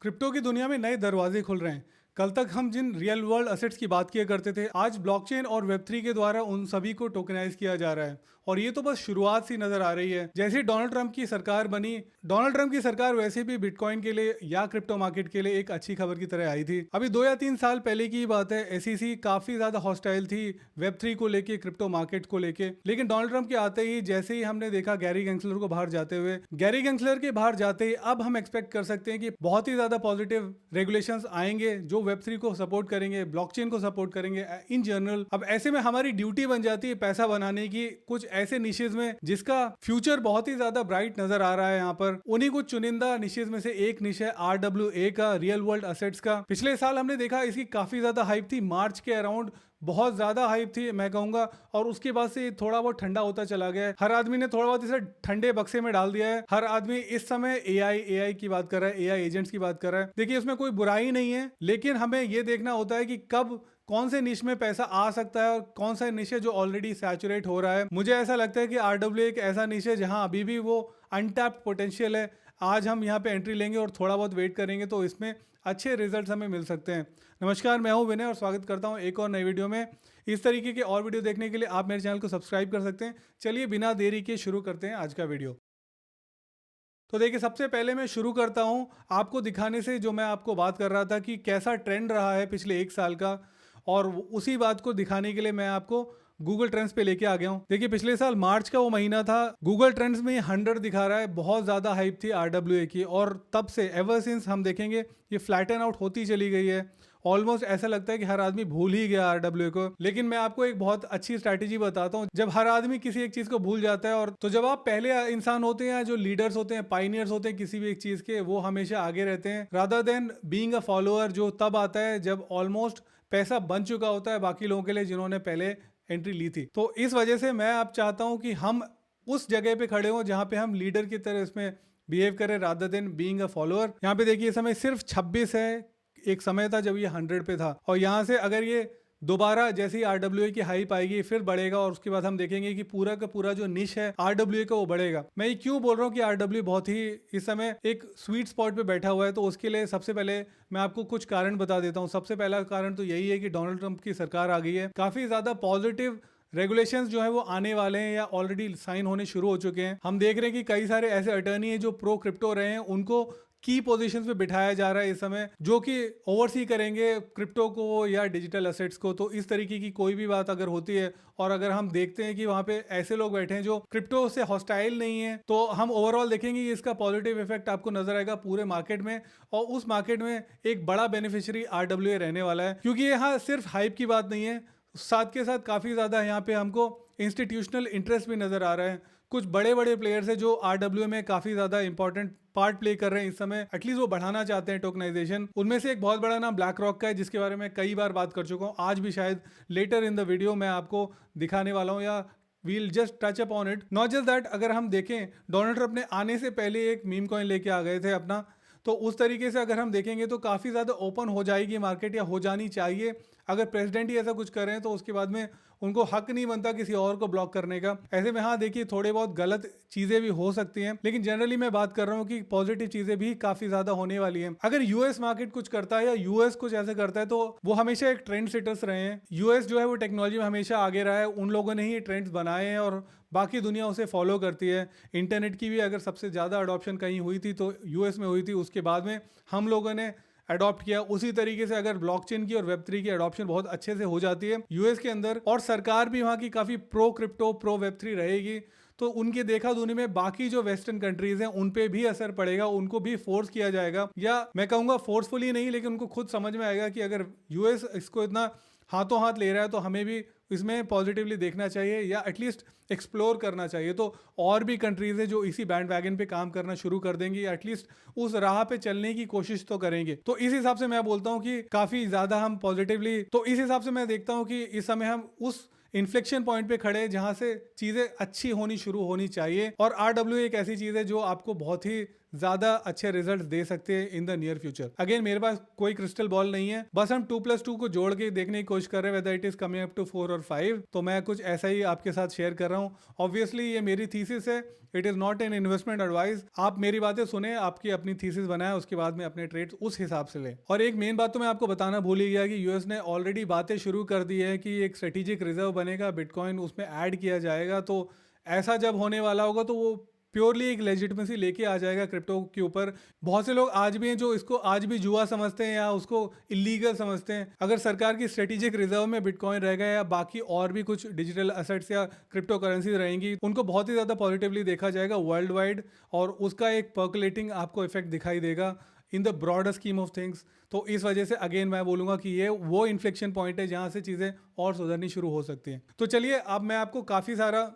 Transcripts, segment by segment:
Crypto की दुनिया में नए दरवाजे खुल रहे हैं। कल तक हम जिन रियल वर्ल्ड असेट्स की बात किया करते थे, आज ब्लॉकचेन और वेब3 के द्वारा उन सभी को टोकनाइज किया जा रहा है। और ये तो बस शुरुआत सी नजर आ रही है। जैसे ही डोनाल्ड ट्रंप की सरकार बनी, डोनाल्ड ट्रंप की सरकार वैसे भी बिटकॉइन के लिए या क्रिप्टो मार्केट के लिए एक अच्छी खबर की तरह आई थी। अभी 2 या 3 साल पहले की बात है, एसईसी काफी ज्यादा हॉस्टाइल थी वेब3 को लेके, क्रिप्टो मार्केट को लेके। लेकिन डोनाल्ड ट्रंप के आते ही, जैसे ही हमने देखा गैरी गेंसलर को बाहर जाते हुए, गैरी गेंसलर के बाहर जाते ही अब हम एक्सपेक्ट कर सकते हैं कि बहुत ही ज्यादा पॉजिटिव रेगुलेशंस आएंगे जो वेब3 को सपोर्ट करेंगे, ब्लॉकचेन को सपोर्ट करेंगे इन जनरल। अब ऐसे में हमारी ड्यूटी बन जाती है पैसा बनाने की कुछ ऐसे निशेज में जिसका फ्यूचर बहुत ही ज्यादा ब्राइट नजर आ रहा है। यहाँ पर उन्हीं कुछ चुनिंदा निशेज में से एक निश है RWA का, रियल वर्ल्ड असेट्स का। पिछले साल हमने देखा इसकी काफी ज्यादा हाइप थी, मार्च के अराउंड बहुत ज्यादा हाइप थी मैं कहूंगा। और उसके बाद से थोड़ा बहुत ठंडा होता चला गया है। हर आदमी ने थोड़ा बहुत इसे ठंडे बक्से में डाल दिया है। हर आदमी इस समय एआई की बात कर रहा है, एआई एजेंट्स की बात कर रहा है। देखिए, उसमें कोई बुराई नहीं है, लेकिन हमें यह देखना होता है कि कब कौन से निश में पैसा आ सकता है और कौन सा निश है जो ऑलरेडी सैचुरेट हो रहा है। मुझे ऐसा लगता है कि RWA एक ऐसा निश है जहां अभी भी वो अनटैप्ड पोटेंशियल है। आज हम यहाँ पे एंट्री लेंगे और थोड़ा बहुत वेट करेंगे तो इसमें अच्छे रिजल्ट्स हमें मिल सकते हैं। नमस्कार, मैं हूं विनय और स्वागत करता हूं एक और नई वीडियो में। इस तरीके के और वीडियो देखने के लिए आप मेरे चैनल को सब्सक्राइब कर सकते हैं। चलिए बिना देरी के शुरू करते हैं आज का वीडियो। तो देखिए, सबसे पहले मैं शुरू करता हूं आपको दिखाने से जो मैं आपको बात कर रहा था कि कैसा ट्रेंड रहा है पिछले 1 साल का, और उसी बात को दिखाने के लिए मैं आपको गूगल ट्रेंड्स पे लेके आ गया हूं। देखिए, पिछले साल मार्च का वो महीना था, गूगल ट्रेंड्स में 100 दिखा रहा है। बहुत ज्यादा हाइप थी RWA की, और तब से एवर सिंस हम देखेंगे ये फ्लैटन आउट होती चली गई है। ऑलमोस्ट ऐसा लगता है कि हर आदमी भूल ही गया RWA को। लेकिन मैं आपको एक बहुत अच्छी स्ट्रैटेजी बताता हूं। जब हर आदमी किसी एक चीज को भूल जाता है, और तो जब आप पहले इंसान होते हैं, जो लीडर्स होते हैं, पाइनियर्स होते हैं किसी भी एक चीज के, वो हमेशा आगे रहते हैं rather than being a follower, जो तब आता है जब ऑलमोस्ट पैसा बन चुका होता है बाकी लोगों के लिए जिन्होंने पहले एंट्री ली थी। तो इस वजह से मैं अब चाहता हूं कि हम उस जगह पे खड़े हों जहां पे हम लीडर की तरह इसमें बिहेव करें rather than being a follower. यहाँ पे देखिए, समय सिर्फ 26 है। एक समय था जब ये 100 पे था, और यहाँ से अगर ये दोबारा जैसे ही RWA की हाइप आएगी फिर बढ़ेगा, और उसके बाद हम देखेंगे कि पूरा का पूरा जो निश है RWA का वो बढ़ेगा। मैं ये क्यों बोल रहा हूँ कि RWA बहुत ही इस समय एक स्वीट स्पॉट पे बैठा हुआ है, तो उसके लिए सबसे पहले मैं आपको कुछ कारण बता देता हूँ। सबसे पहला कारण तो यही है कि डोनाल्ड ट्रंप की सरकार आ गई है। काफी ज्यादा पॉजिटिव रेगुलेशंस जो है वो आने वाले हैं या ऑलरेडी साइन होने शुरू हो चुके हैं। हम देख रहे हैं कि कई सारे ऐसे अटर्नी हैं जो प्रो क्रिप्टो रहे हैं, उनको की पोजीशंस पे बिठाया जा रहा है इस समय, जो कि ओवरसी करेंगे क्रिप्टो को या डिजिटल असेट्स को। तो इस तरीके की कोई भी बात अगर होती है, और अगर हम देखते हैं कि वहां पे ऐसे लोग बैठे हैं जो क्रिप्टो से हॉस्टाइल नहीं है, तो हम ओवरऑल देखेंगे कि इसका पॉजिटिव इफेक्ट आपको नजर आएगा पूरे मार्केट में। और उस मार्केट में एक बड़ा बेनिफिशियरी RWA रहने वाला है, क्योंकि यहाँ सिर्फ हाइप की बात नहीं है, साथ के साथ काफी ज्यादा यहाँ पे हमको इंस्टीट्यूशनल इंटरेस्ट भी नजर आ रहा है। कुछ बड़े बड़े प्लेयर्स हैं जो RWA में काफी ज्यादा इंपॉर्टेंट पार्ट प्ले कर रहे हैं इस समय, एटलीस्ट वो बढ़ाना चाहते हैं टोकनाइजेशन। उनमें से एक बहुत बड़ा नाम ब्लैक रॉक का है, जिसके बारे में कई बार बात कर चुका हूँ। आज भी शायद लेटर इन द वीडियो मैं आपको दिखाने वाला हूँ, या we'll just touch up on it. Not just that, अगर हम देखें डोनाल्ड ट्रंप ने आने से पहले एक मीम कॉइन लेके आ गए थे अपना, तो उस तरीके से अगर हम देखेंगे तो काफ़ी ज़्यादा ओपन हो जाएगी मार्केट, या हो जानी चाहिए। अगर प्रेसिडेंट ही ऐसा कुछ कर रहे हैं तो उसके बाद में उनको हक नहीं बनता किसी और को ब्लॉक करने का। ऐसे में हाँ देखिए, थोड़े बहुत गलत चीज़ें भी हो सकती हैं, लेकिन जनरली मैं बात कर रहा हूँ कि पॉजिटिव चीज़ें भी काफ़ी ज़्यादा होने वाली हैं। अगर यूएस मार्केट कुछ करता है या यूएस कुछ ऐसे करता है, तो वो हमेशा एक ट्रेंड सेटर्स रहे हैं। यूएस जो है वो टेक्नोलॉजी में हमेशा आगे रहा है, उन लोगों ने ही ट्रेंड्स बनाए हैं और बाकी दुनिया उसे फॉलो करती है। इंटरनेट की भी अगर सबसे ज़्यादा अडॉप्शन कहीं हुई थी तो यूएस में हुई थी, उसके बाद में हम लोगों ने अडॉप्ट किया। उसी तरीके से अगर ब्लॉकचेन की और वेब3 की अडॉप्शन बहुत अच्छे से हो जाती है यूएस के अंदर, और सरकार भी वहाँ की काफ़ी प्रो क्रिप्टो प्रो वेब3 रहेगी, तो उनके देखा दुनी में बाकी जो वेस्टर्न कंट्रीज हैं उन पे भी असर पड़ेगा, उनको भी फोर्स किया जाएगा। या मैं कहूँगा फोर्सफुली नहीं, लेकिन उनको खुद समझ में आएगा कि अगर यूएस इसको इतना हाथों हाथ ले रहा है तो हमें भी इसमें पॉजिटिवली देखना चाहिए, या एटलीस्ट एक्सप्लोर करना चाहिए। तो और भी कंट्रीज है जो इसी बैंड वैगन पे काम करना शुरू कर देंगी, या एटलीस्ट उस राह पे चलने की कोशिश तो करेंगे। तो इस हिसाब से मैं बोलता हूँ कि काफी ज्यादा हम पॉजिटिवली, तो इस हिसाब से मैं देखता हूँ कि इस समय हम उस इन्फ्लेक्शन पॉइंट पे खड़े जहां से चीजें अच्छी होनी शुरू होनी चाहिए। और RWA एक ऐसी चीज है जो आपको बहुत ही ज्यादा अच्छे रिजल्ट दे सकते हैं in the near future. Again मेरे पास कोई क्रिस्टल बॉल नहीं है, बस हम 2+2 को जोड़ के देखने की कोशिश कर रहे हैं whether it is coming up to 4 और 5। तो मैं कुछ ऐसा ही आपके साथ शेयर कर रहा हूँ। ऑब्वियसली ये मेरी थीसिस है, it is not an investment advice. आप मेरी बातें सुने, आपकी अपनी थीसिस बनाए, उसके बाद में अपने ट्रेड्स उस हिसाब से लें। और एक मेन बात तो मैं आपको बताना भूल ही गया कि यूएस ने ऑलरेडी बातें शुरू कर दी है कि एक स्ट्रेटेजिक रिजर्व बनेगा, बिटकॉइन उसमें ऐड किया जाएगा। तो ऐसा जब होने वाला होगा तो वो प्योरली एक लेजिटिमेसी लेके आ जाएगा क्रिप्टो के ऊपर। बहुत से लोग आज भी हैं जो इसको आज भी जुआ समझते हैं या उसको इलीगल समझते हैं। अगर सरकार की स्ट्रेटेजिक रिजर्व में बिटकॉइन रहेगा या बाकी और भी कुछ डिजिटल असेट्स या क्रिप्टो करेंसी रहेंगी, उनको बहुत ही ज़्यादा पॉजिटिवली देखा जाएगा वर्ल्ड वाइड, और उसका एक पर्कुलेटिंग आपको इफेक्ट दिखाई देगा in the broader scheme of things. तो इस वजह से अगेन मैं बोलूँगा कि ये वो इन्फ्लेक्शन पॉइंट है जहाँ से चीज़ें और सुधरनी शुरू हो सकती हैं। तो चलिए, अब मैं आपको काफ़ी सारा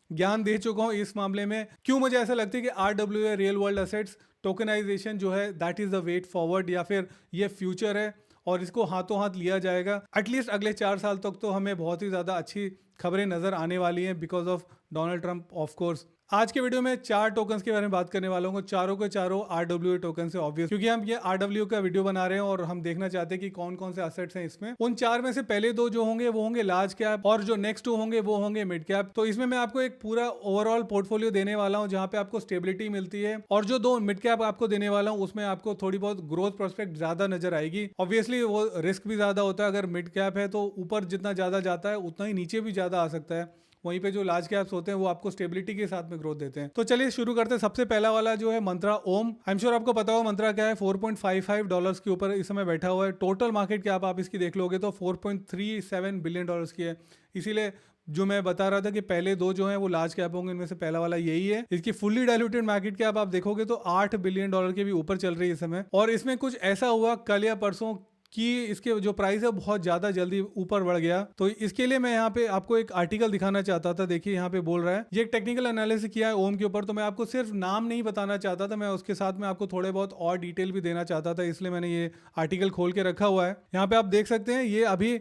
ज्ञान दे चुका हूं इस मामले में। क्यों मुझे ऐसा लगता है कि RWA real world assets tokenization जो है that is the way forward, या फिर ये फ्यूचर है और इसको हाथों हाथ लिया जाएगा। एटलीस्ट अगले 4 साल तक तो हमें बहुत ही ज़्यादा अच्छी खबरें नज़र आने वाली हैं because of Donald Trump of course. आज के वीडियो में 4 टोकन्स के बारे में बात करने वाला हूँ, चारों के चारों RWA टोकन से ऑब्वियस, क्योंकि हम ये RWA का वीडियो बना रहे हैं और हम देखना चाहते हैं कि कौन कौन से असेट्स हैं इसमें। उन 4 में से पहले 2 जो होंगे वो होंगे लार्ज कैप, और जो नेक्स्ट 2 होंगे वो होंगे मिड कैप। तो इसमें मैं आपको एक पूरा ओवरऑल पोर्टफोलियो देने वाला हूँ जहाँ पे आपको स्टेबिलिटी मिलती है, और जो 2 मिड कैप आपको देने वाला हूँ उसमें आपको थोड़ी बहुत ग्रोथ प्रोस्पेक्ट ज्यादा नजर आएगी। ऑब्वियसली वो रिस्क भी ज्यादा होता है, अगर मिड कैप है तो ऊपर जितना ज्यादा जाता है उतना ही नीचे भी ज्यादा आ सकता है। वहीं पे जो लार्ज कैप्स होते हैं वो आपको स्टेबिलिटी के साथ में ग्रोथ देते हैं। तो चलिए शुरू करते हैं। सबसे पहला वाला जो है मंत्रा ओम। आई एम श्योर आपको पता हो मंत्रा क्या है। $4.55 के ऊपर इस समय बैठा हुआ है। टोटल मार्केट कैप आप इसकी देख लोगे तो $4.37 बिलियन की है। इसीलिए जो मैं बता रहा था कि पहले 2 जो हैं वो लार्ज कैप होंगे, इनमें से पहला वाला यही है। इसकी फुल्ली डायल्यूटेड मार्केट कैप आप देखोगे तो $8 बिलियन के भी ऊपर चल रही है इस समय। और इसमें कुछ ऐसा हुआ कल या परसों कि इसके जो प्राइस है बहुत ज़्यादा जल्दी ऊपर बढ़ गया। तो इसके लिए मैं यहाँ पे आपको एक आर्टिकल दिखाना चाहता था। देखिए यहाँ पे बोल रहा है, ये एक टेक्निकल एनालिसिस किया है ओम के ऊपर। तो मैं आपको सिर्फ नाम नहीं बताना चाहता था, मैं उसके साथ में आपको थोड़े बहुत और डिटेल भी देना चाहता था, इसलिए मैंने ये आर्टिकल खोल के रखा हुआ है। यहाँ पे आप देख सकते हैं ये अभी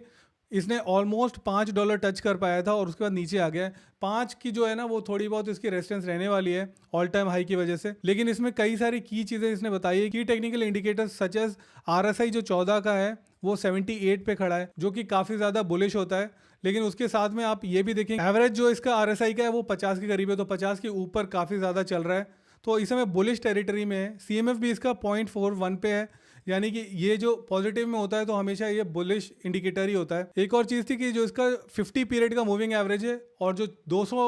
इसने ऑलमोस्ट $5 टच कर पाया था और उसके बाद नीचे आ गया। 5 की जो है ना वो थोड़ी बहुत इसकी रेजिस्टेंस रहने वाली है ऑल टाइम हाई की वजह से। लेकिन इसमें कई सारी की चीज़ें इसने बताई है। की technical indicators such as RSI जो 14 का है वो 78 पे खड़ा है, जो कि काफ़ी ज़्यादा बुलिश होता है। लेकिन उसके साथ में आप ये भी देखेंगे एवरेज जो इसका RSI का है वो 50 के करीब है, तो 50 के ऊपर काफ़ी ज़्यादा चल रहा है। तो इस समय बुलिश टेरिटरी में है। CMF भी इसका 0.41 पे है, यानी कि ये जो पॉजिटिव में होता है तो हमेशा ये बुलिश इंडिकेटर ही होता है। एक और चीज़ थी कि जो इसका 50 पीरियड का मूविंग एवरेज है और जो 200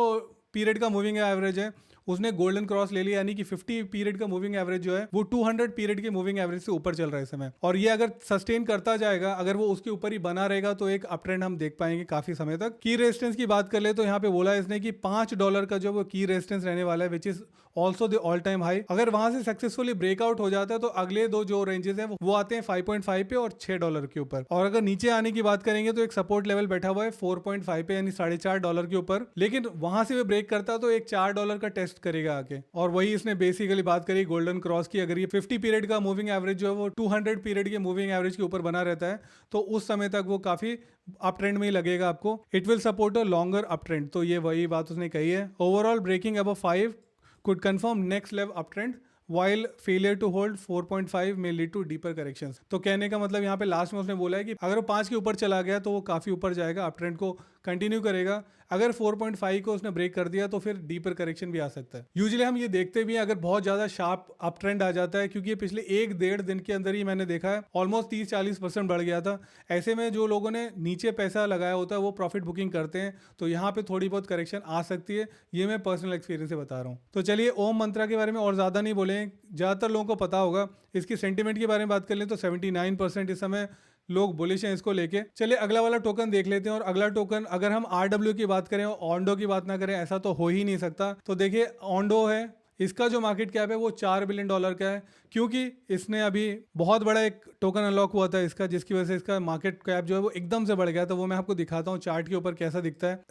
पीरियड का मूविंग एवरेज है उसने गोल्डन क्रॉस ले लिया, यानी कि 50 पीरियड का मूविंग एवरेज जो है वो 200 पीरियड के मूविंग एवरेज से ऊपर चल रहा है इस समय। और ये अगर सस्टेन करता जाएगा, अगर वो उसके ऊपर ही बना रहेगा तो एक अप ट्रेंड हम देख पाएंगे काफी समय तक। की रेजिस्टेंस की बात कर ले तो यहाँ पे बोला है इसने कि $5 का जो वो की रेजिस्टेंस रहने वाला है, which is also the all time high. अगर वहां से सक्सेसफुली ब्रेकआउट हो जाता है तो अगले 2 जो रेंजेस है वो आते हैं 5.5 पे और $6 के ऊपर। और अगर नीचे आने की बात करेंगे तो एक सपोर्ट लेवल बैठा हुआ है 4.5 पे, यानी $4.5 के ऊपर। लेकिन वहां से वो ब्रेक करता तो एक $4 का टेस्ट करेगा आके। और वही इसने बेसिकली बात करी गोल्डन क्रॉस की। अगर ये 50 पीरियड का मूविंग एवरेज जो है वो 200 पीरियड के मूविंग एवरेज के ऊपर बना रहता है तो उस समय तक वो काफी अप ट्रेंड में ही लगेगा आपको। It will support a longer up trend. तो ये वही बात उसने कही है। Overall breaking above 5 could confirm next level uptrend while failure to hold 4.5 may lead to deeper corrections। तो कहने का मतलब यहाँ पे लास्ट में उसने बोला है कि अगर वो 5 के ऊपर चला गया तो वो काफ़ी ऊपर जाएगा, अप ट्रेंड को कंटिन्यू करेगा। अगर 4.5 को उसने ब्रेक कर दिया तो फिर डीपर करेक्शन भी आ सकता है। यूजुअली हम ये देखते भी हैं अगर बहुत ज़्यादा शार्प अप ट्रेंड आ जाता है, क्योंकि ये पिछले 1-1.5 दिन के अंदर ही मैंने देखा है ऑलमोस्ट 30-40% बढ़ गया था। ऐसे में जो लोगों ने नीचे पैसा लगाया होता है वो प्रॉफिट बुकिंग करते हैं, तो यहाँ पे थोड़ी बहुत करेक्शन आ सकती है। ये मैं पर्सनल एक्सपीरियंस से बता रहा हूँ। तो चलिए ओम मंत्रा के बारे में और ज़्यादा नहीं बोले, ज़्यादातर लोगों को पता होगा। इसकी सेंटिमेंट के बारे में बात कर लें तो 79% इस समय लोग बुलिश हैं इसको लेके। चलिए अगला वाला टोकन देख लेते हैं। और अगला टोकन अगर हम RW की बात करें और ऑन्डो की बात ना करें, ऐसा तो हो ही नहीं सकता। तो देखिए ऑन्डो है, इसका जो मार्केट कैप है वो $4 बिलियन का है, क्योंकि इसने अभी बहुत बड़ा एक टोकन अनलॉक हुआ था इसका, जिसकी वजह से इसका मार्केट कैप जो है वो एकदम से बढ़ गया था। वो मैं आपको दिखाता हूँ चार्ट के ऊपर कैसा दिखता है।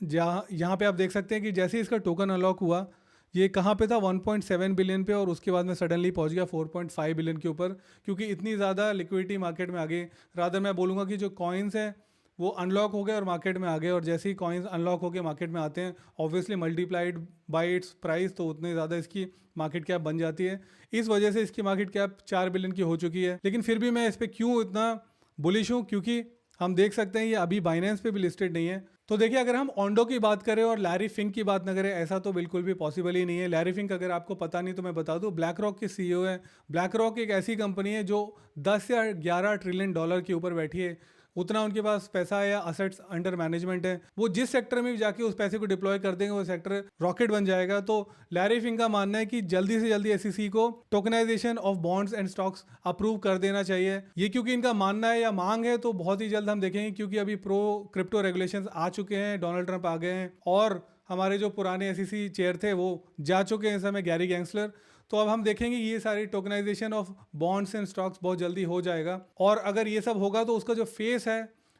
यहाँ पे आप देख सकते हैं कि जैसे इसका टोकन अनलॉक हुआ ये कहाँ पे था 1.7 बिलियन पे, और उसके बाद में सडनली पहुँच गया 4.5 बिलियन के ऊपर, क्योंकि इतनी ज़्यादा लिक्विडिटी मार्केट में आ गई। रादर मैं बोलूँगा कि जो कॉइन्स है वो अनलॉक हो गए और मार्केट में आ गए, और जैसे ही कॉइन्स अनलॉक होकर मार्केट में आते हैं obviously multiplied by it's price, तो उतनी ज़्यादा इसकी मार्केट कैप बन जाती है। इस वजह से इसकी मार्केट कैप 4 बिलियन की हो चुकी है। लेकिन फिर भी मैं इस पर क्यों इतना बुलिश हूँ, क्योंकि हम देख सकते हैं ये अभी बाइनेंस पे भी लिस्टेड नहीं है। तो देखिए, अगर हम ओंडो की बात करें और लैरी फिंक की बात न करें, ऐसा तो बिल्कुल भी पॉसिबल ही नहीं है। लैरी फिंक अगर आपको पता नहीं तो मैं बता दूं, ब्लैक रॉक के सीईओ है। ब्लैक रॉक एक ऐसी कंपनी है जो 10 या 11 ट्रिलियन डॉलर के ऊपर बैठी है। उतना उनके पास पैसा है या असेट्स अंडर मैनेजमेंट है। वो जिस सेक्टर में भी जाके उस पैसे को डिप्लॉय कर देंगे वो सेक्टर रॉकेट बन जाएगा। तो लैरी फिंक का मानना है कि जल्दी से जल्दी एसईसी को tokenization of bonds and stocks approve कर देना चाहिए। ये क्योंकि इनका मानना है या मांग है, तो बहुत ही जल्द हम देखेंगे, क्योंकि अभी प्रो क्रिप्टो रेगुलेशंस आ चुके हैं, डोनाल्ड ट्रंप आ गए हैं और हमारे जो पुराने एसईसी चेयर थे वो जा चुके हैं इस समय, गैरी गैंसलर। तो अब हम देखेंगे ये सारी tokenization of bonds and stocks बहुत जल्दी हो जाएगा। और अगर ये सब होगा तो उसका जो फेस है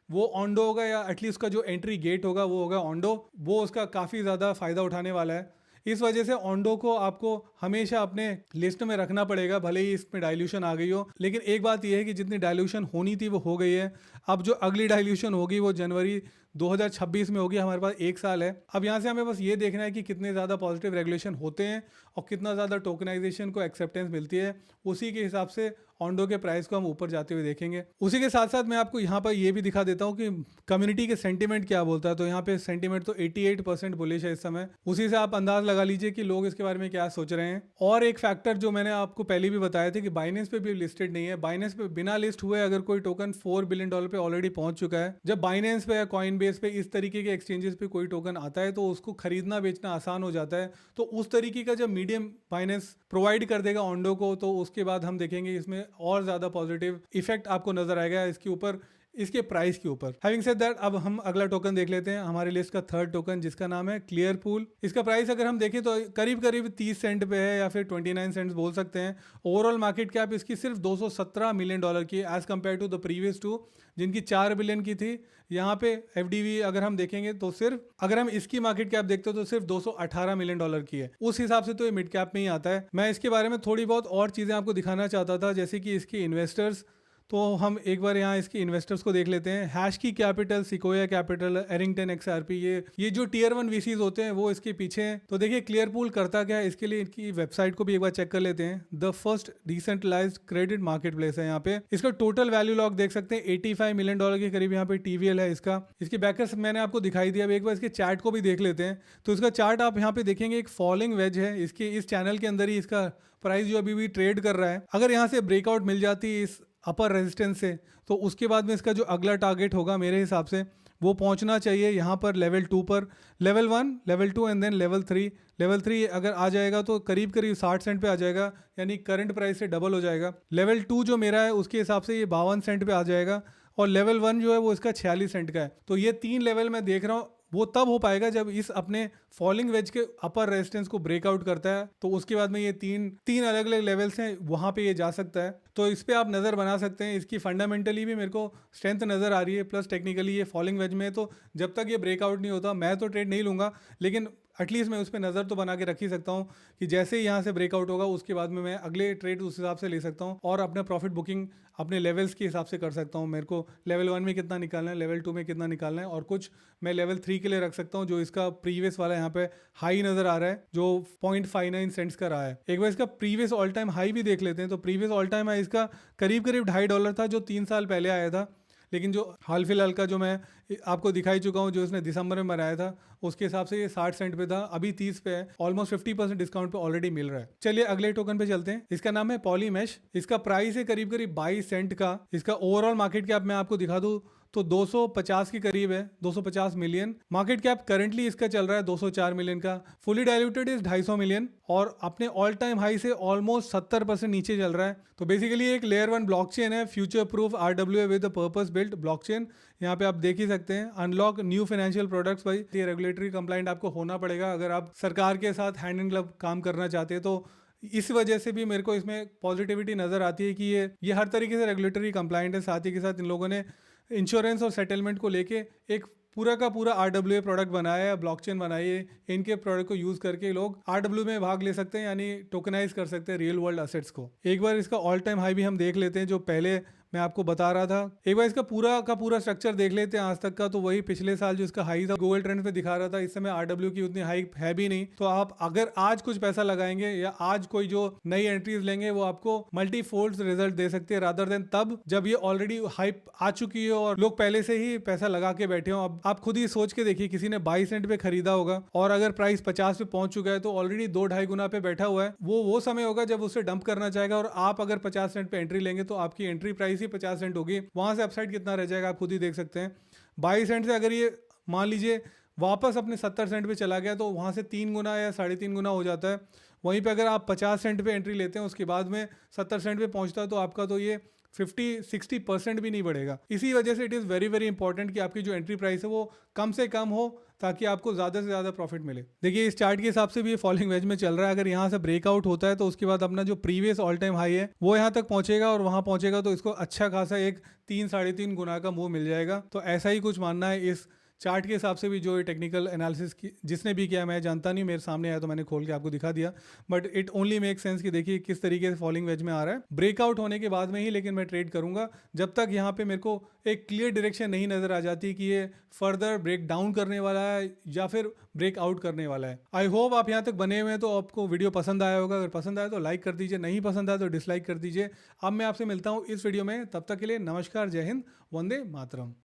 वो ओंडो होगा, या एटलीस्ट उसका जो एंट्री गेट होगा वो होगा ओंडो। वो उसका काफ़ी ज़्यादा फायदा उठाने वाला है। इस वजह से ओंडो को आपको हमेशा अपने लिस्ट में रखना पड़ेगा, भले ही इसमें डाइल्यूशन आ गई हो। लेकिन एक बात यह है कि जितनी डाइल्यूशन होनी थी वो हो गई है। अब जो अगली डाइल्यूशन होगी वो जनवरी 2026 में होगी। हमारे पास 1 साल है। अब यहाँ से हमें बस ये देखना है कि कितने ज़्यादा पॉजिटिव रेगुलेशन होते हैं और कितना ज़्यादा टोकनाइजेशन को एक्सेप्टेंस मिलती है। उसी के हिसाब से ओंडो के प्राइस को हम ऊपर जाते हुए देखेंगे। उसी के साथ साथ मैं आपको यहाँ पर ये भी दिखा देता हूँ कि कम्युनिटी के सेंटीमेंट क्या बोलता है। तो यहाँ पे सेंटीमेंट तो 88% बुलिश है इस समय। उसी से आप अंदाज लगा लीजिए कि लोग इसके बारे में क्या सोच रहे हैं। और एक फैक्टर जो मैंने आपको पहले भी बताया था कि बाइनेंस पे भी लिस्टेड नहीं है। बाइनेंस पे बिना लिस्ट हुए अगर कोई टोकन $4 बिलियन पे ऑलरेडी पहुंच चुका है। जब बाइनेंस पे या कॉइनबेस पे इस तरीके के एक्सचेंजेस पे कोई टोकन आता है तो उसको खरीदना बेचना आसान हो जाता है। तो उस तरीके का जब मीडियम बाइनेंस प्रोवाइड कर देगा ओंडो को, तो उसके बाद हम देखेंगे इसमें और ज़्यादा पॉजिटिव इफेक्ट आपको नजर आएगा इसके ऊपर, इसके प्राइस के ऊपर। हैविंग सेड दैट, अब हम अगला टोकन देख लेते हैं, हमारे लिस्ट का थर्ड टोकन जिसका नाम है क्लियर पूल। इसका प्राइस अगर हम देखें तो करीब करीब 30 सेंट पे है या फिर 29 सेंट्स बोल सकते हैं। ओवरऑल मार्केट कैप इसकी सिर्फ $217 मिलियन की as compared to the previous two जिनकी 4 बिलियन की थी। यहाँ पे एफडीवी अगर हम देखेंगे तो सिर्फ, अगर हम इसकी मार्केट कैप देखते हो तो सिर्फ $218 मिलियन की है। उस हिसाब से तो ये मिड कैप में ही आता है। मैं इसके बारे में थोड़ी बहुत और चीज़ें आपको दिखाना चाहता था, जैसे कि इसके इन्वेस्टर्स। तो हम एक बार यहाँ इसके इन्वेस्टर्स को देख लेते हैं। HashKey Capital, Sequoia Capital, Arrington XRP, ये जो टियर 1 वीसीज होते हैं वो इसके पीछे हैं। तो देखिए क्लियर पूल करता क्या है, इसके लिए इनकी वेबसाइट को भी एक बार चेक कर लेते हैं। The first decentralised credit marketplace है यहाँ पे। इसका टोटल वैल्यू लॉक देख सकते हैं $85 मिलियन के करीब यहाँ पे TVL है इसका। इसके बैकर्स मैंने आपको दिखाई दिया। अब एक बार इसके चार्ट को भी देख लेते हैं। तो इसका चार्ट आप यहाँ पे देखेंगे, एक फॉलिंग वेज है इसके, इस चैनल के अंदर ही इसका प्राइस जो अभी भी ट्रेड कर रहा है। अगर यहाँ से ब्रेकआउट मिल जाती है इस अपर रेजिस्टेंस से, तो उसके बाद में इसका जो अगला टारगेट होगा मेरे हिसाब से वो पहुंचना चाहिए यहाँ पर लेवल 2 पर। Level 1, level 2 and then level 3। Level 3 अगर आ जाएगा तो करीब करीब 60 सेंट पे आ जाएगा, यानी करंट प्राइस से डबल हो जाएगा। लेवल 2 जो मेरा है उसके हिसाब से ये 52 सेंट पे आ जाएगा, और लेवल 1 जो है वो इसका 46 सेंट का है। तो ये 3 लेवल मैं देख रहा हूँ वो तब हो पाएगा जब इस अपने फॉलिंग वेज के अपर रेजिस्टेंस को ब्रेकआउट करता है। तो उसके बाद में ये तीन अलग अलग लेवल्स हैं, वहाँ पे ये जा सकता है। तो इस पे आप नज़र बना सकते हैं। इसकी फंडामेंटली भी मेरे को स्ट्रेंथ नज़र आ रही है, प्लस टेक्निकली ये फॉलिंग वेज में। तो जब तक ये ब्रेकआउट नहीं होता मैं तो ट्रेड नहीं लूँगा, लेकिन एटलीस्ट मैं उस पर नज़र तो बना के रख ही सकता हूँ कि जैसे ही यहाँ से ब्रेकआउट होगा उसके बाद में मैं अगले ट्रेड उस हिसाब से ले सकता हूँ और अपना प्रॉफिट बुकिंग अपने लेवल्स के हिसाब से कर सकता हूँ। मेरे को लेवल 1 में कितना निकालना है, लेवल 2 में कितना निकालना है, और कुछ मैं लेवल 3 के लिए रख सकता हूँ जो इसका प्रीवियस वाला यहाँ पे हाई नज़र आ रहा है जो 0.59 सेंट्स का रहा है। एक बार इसका प्रीवियस ऑल टाइम हाई भी देख लेते हैं। तो प्रीवियस ऑल टाइम हाई इसका करीब करीब $2.5 था जो 3 साल पहले आया था। लेकिन जो हाल फिलहाल का जो मैं आपको दिखाई चुका हूँ जो इसने दिसंबर में बनाया था उसके हिसाब से ये 60 सेंट पे था, अभी 30 पे है। ऑलमोस्ट 50% डिस्काउंट पे ऑलरेडी मिल रहा है। चलिए अगले टोकन पे चलते हैं। इसका नाम है पॉलीमेश। इसका प्राइस है करीब करीब 22 सेंट का। इसका ओवरऑल मार्केट कैप मैं आपको दिखा दूँ तो 250 के करीब है, 250 मिलियन मार्केट कैप करंटली इसका चल रहा है। 204 मिलियन का फुली डाइल्यूटेड इज 250 मिलियन और अपने ऑल टाइम हाई से ऑलमोस्ट 70% नीचे चल रहा है। तो बेसिकली एक लेयर 1 ब्लॉकचेन है, future proof RWA with purpose built blockchain. यहाँ पे आप देख ही सकते हैं, अनलॉक न्यू फाइनेंशियल प्रोडक्ट्स। भाई ये रेगुलेटरी कंप्लाइंट आपको होना पड़ेगा अगर आप सरकार के साथ हैंड इन ग्लव काम करना चाहते हैं। तो इस वजह से भी मेरे को इसमें पॉजिटिविटी नजर आती है कि ये हर तरीके से रेगुलेटरी कंप्लाइंट है। साथ ही के साथ इन लोगों ने इंश्योरेंस और सेटलमेंट को लेके एक पूरा का पूरा RWA प्रोडक्ट बनाया है, ब्लॉकचेन बनाई है। इनके प्रोडक्ट को यूज करके लोग RWA में भाग ले सकते हैं, यानी टोकनाइज कर सकते हैं रियल वर्ल्ड असेट्स को। एक बार इसका ऑल टाइम हाई भी हम देख लेते हैं जो पहले मैं आपको बता रहा था। एक बार इसका पूरा का पूरा स्ट्रक्चर देख लेते हैं आज तक का, तो वही पिछले साल जो इसका हाई था गूगल ट्रेंड पे दिखा रहा था। इस समय आरडब्ल्यू की उतनी हाई है भी नहीं, तो आप अगर आज कुछ पैसा लगाएंगे या आज कोई जो नई एंट्रीज लेंगे वो आपको मल्टी फोल्ड रिजल्ट दे सकते हैं, रादर देन तब जब ये ऑलरेडी हाइप आ चुकी है और लोग पहले से ही पैसा लगा के बैठे हो। अब आप खुद ही सोच के देखिए, किसी ने 22 सेंट पे खरीदा होगा और अगर प्राइस 50 पे पहुंच चुका है तो ऑलरेडी 2-2.5 गुना पे बैठा हुआ है। वो समय होगा जब उसे डंप करना चाहेगा, और आप अगर 50 सेंट पे एंट्री लेंगे तो आपकी एंट्री प्राइस ही 50 सेंट होगी। वहां से अपसाइड कितना रह जाएगा आप खुद ही देख सकते हैं। 22 सेंट से अगर ये मान लीजिए वापस अपने 70 सेंट पे चला गया तो वहां से 3 गुना या 3.5 गुना हो जाता है। वहीं पे अगर आप 50 सेंट पे एंट्री लेते हैं, उसके बाद में 70 सेंट पे पहुंचता है, तो आपका तो ये 50-60% भी नहीं बढ़ेगा। इसी वजह से it is very very important कि आपकी जो एंट्री प्राइस है वो कम से कम हो, ताकि आपको ज़्यादा से ज़्यादा प्रॉफिट मिले। देखिए इस चार्ट के हिसाब से भी ये फॉलिंग वेज में चल रहा है। अगर यहाँ से ब्रेकआउट होता है तो उसके बाद अपना जो प्रीवियस ऑल टाइम हाई है वो यहाँ तक पहुंचेगा, और वहाँ पहुंचेगा तो इसको अच्छा खासा एक 3-3.5 गुना का मूव मिल जाएगा। तो ऐसा ही कुछ मानना है इस चार्ट के हिसाब से भी। जो टेक्निकल एनालिसिस की जिसने भी किया, मैं जानता नहीं, मेरे सामने आया तो मैंने खोल के आपको दिखा दिया, but it only make sense कि देखिए किस तरीके से फॉलिंग वेज में आ रहा है। ब्रेकआउट होने के बाद में ही लेकिन मैं ट्रेड करूंगा, जब तक यहाँ पे मेरे को एक क्लियर डायरेक्शन नहीं नजर आ जाती कि ये फर्दर ब्रेक डाउन करने वाला है या फिर ब्रेक आउट करने वाला है। आई होप आप यहाँ तक बने हुए हैं तो आपको वीडियो पसंद आया होगा। अगर पसंद आया तो लाइक कर दीजिए, नहीं पसंद आया तो डिसलाइक कर दीजिए। अब मैं आपसे मिलता हूँ इस वीडियो में, तब तक के लिए नमस्कार, जय हिंद, वंदे मातरम।